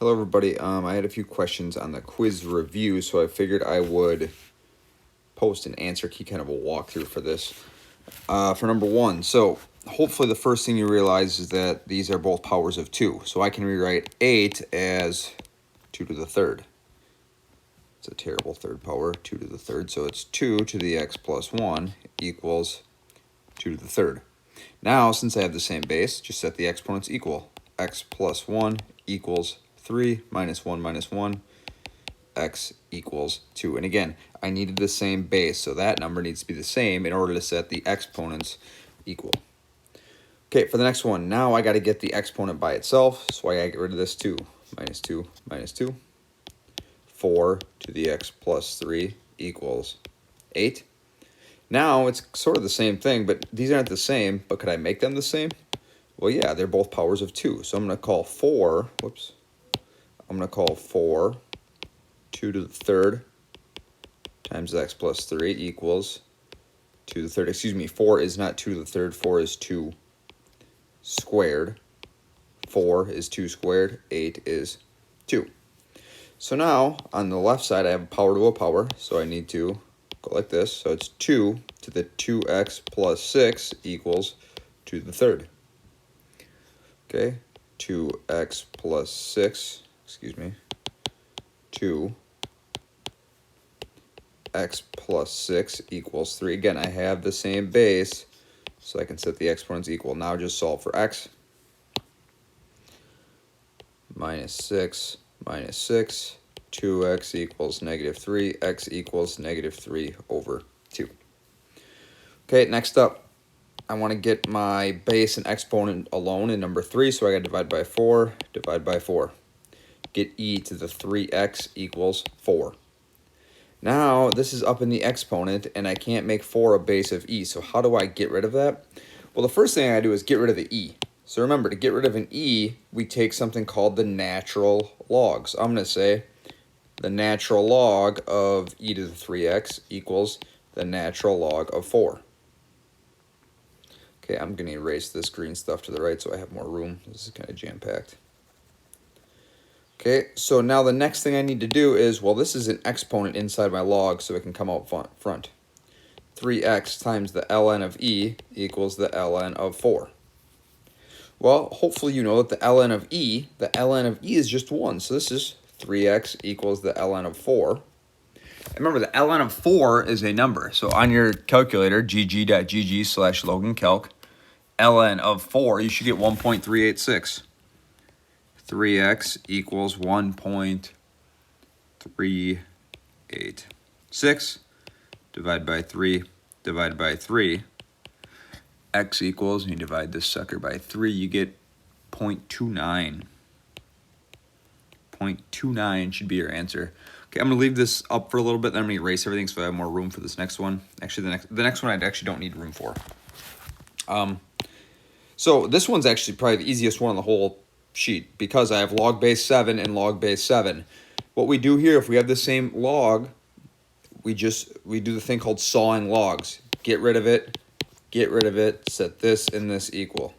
Hello everybody, I had a few questions on the quiz review, so I figured I would post an answer key, kind of a walkthrough for this. For number one, so hopefully the first thing you realize is that these are both powers of 2. So I can rewrite 8 as 2 to the third. It's a terrible third power, 2 to the third, so it's 2 to the x plus 1 equals 2 to the third. Now, since I have the same base, just set the exponents equal. X plus 1 equals 3 minus 1, x equals 2. And again, I needed the same base, so that number needs to be the same in order to set the exponents equal. Okay, for the next one, now I got to get the exponent by itself, so I got to get rid of this 2. Minus 2 minus 2. 4 to the x plus 3 equals 8. Now it's sort of the same thing, but these aren't the same, but could I make them the same? Well, yeah, they're both powers of 2. So I'm going to call 4, I'm going to call 4 2 to the third times x plus 3 equals 2 to the third. Excuse me, 4 is not 2 to the third, 4 is 2 squared. 4 is 2 squared, 8 is 2. So now, on the left side, I have a power to a power, so I need to go like this. So it's 2 to the 2x plus 6 equals 2 to the third. Okay, 2x plus 6, 2 x plus 6 equals 3. Again, I have the same base, so I can set the exponents equal. Now just solve for x. Minus 6 minus 6, 2x equals negative 3, x equals negative 3 over 2. Okay, next up, I want to get my base and exponent alone in number 3, so I got to divide by 4, divide by 4. Get e to the 3x equals 4. Now, this is up in the exponent, and I can't make 4 a base of e, so how do I get rid of that? Well, the first thing I do is get rid of the e. So remember, to get rid of an e, we take something called the natural log. So I'm going to say the natural log of e to the 3x equals the natural log of 4. Okay, I'm going to erase this green stuff to the right so I have more room. This is kind of jam-packed. Okay, so now the next thing I need to do is, well, this is an exponent inside my log, so it can come out front. 3x times the ln of e equals the ln of 4. Well, hopefully you know that the ln of e is just 1, so this is 3x equals the ln of 4. And remember, the ln of 4 is a number, so on your calculator, gg.gg/logancalc, ln of 4, you should get 1.386. 3x equals 1.386. Divide by 3, divide by 3. X equals, and you divide this sucker by 3, you get 0.29. 0.29 should be your answer. Okay, I'm going to leave this up for a little bit, then I'm going to erase everything so I have more room for this next one. Actually, the next one I actually don't need room for. So this one's actually probably the easiest one on the whole sheet because I have log base 7 and log base 7. What we do here, if we have the same log, we do the thing called sawing logs. Get rid of it, set this and this equal.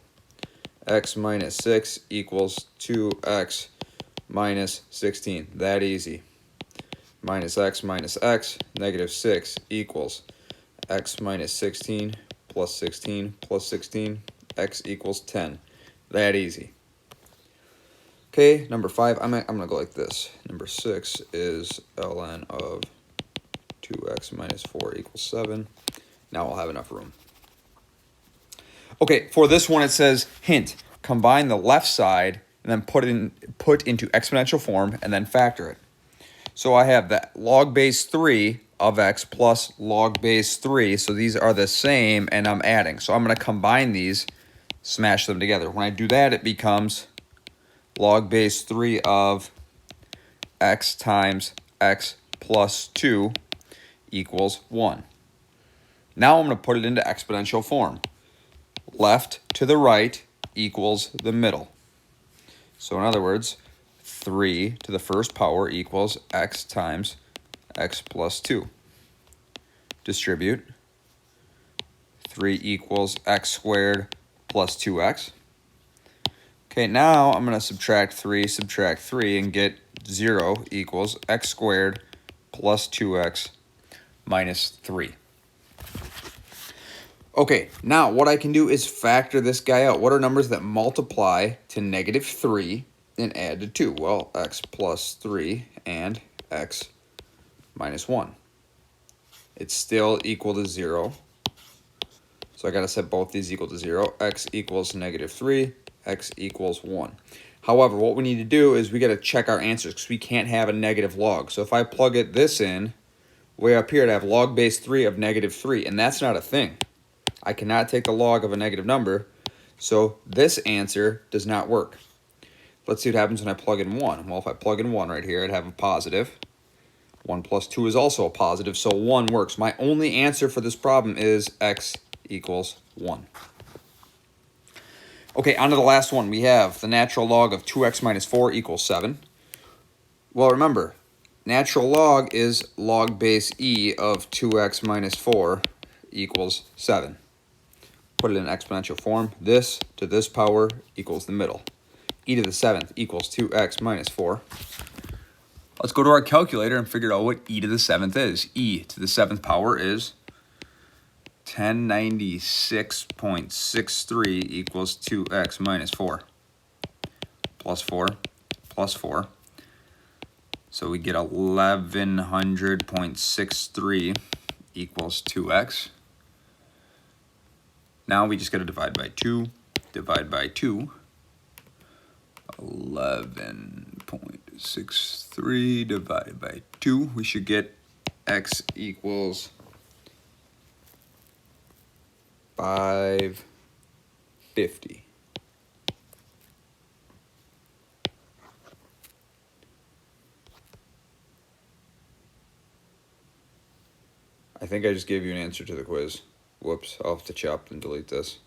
X minus 6 equals 2x minus 16. That easy. Minus x, negative 6 equals x minus 16 plus 16 plus 16, x equals 10. That easy. Okay, number 5, I'm going to go like this. Number 6 is ln of 2x minus 4 equals 7. Now I'll have enough room. Okay, for this one it says, hint, combine the left side and then put into exponential form and then factor it. So I have the log base 3 of x plus log base 3. So these are the same and I'm adding. So I'm going to combine these, smash them together. When I do that, it becomes log base 3 of x times x plus 2 equals 1. Now I'm going to put it into exponential form. Left to the right equals the middle. So in other words, 3 to the first power equals x times x plus 2. Distribute. 3 equals x squared plus 2x. Okay, now I'm going to subtract 3, and get 0 equals x squared plus 2x minus 3. Okay, now what I can do is factor this guy out. What are numbers that multiply to negative 3 and add to 2? Well, x plus 3 and x minus 1. It's still equal to 0. So I got to set both these equal to 0. X equals negative 3. X equals 1. However, what we need to do is we got to check our answers because we can't have a negative log. So if I plug this in, way up here, to have log base 3 of negative 3, and that's not a thing. I cannot take the log of a negative number, so this answer does not work. Let's see what happens when I plug in 1. Well, if I plug in 1 right here, I'd have a positive. 1 plus 2 is also a positive, so 1 works. My only answer for this problem is x equals 1. Okay, on to the last one. We have the natural log of 2x minus 4 equals 7. Well, remember, natural log is log base e of 2x minus 4 equals 7. Put it in exponential form. This to this power equals the middle. E to the 7th equals 2x minus 4. Let's go to our calculator and figure out what e to the 7th is. E to the 7th power is 1096.63 equals 2x minus 4. Plus 4, plus 4. So we get 1100.63 equals 2x. Now we just got to divide by 2. Divide by 2. 11.63 divided by 2. We should get x equals 550. I think I just gave you an answer to the quiz. Whoops, I'll have to chop and delete this.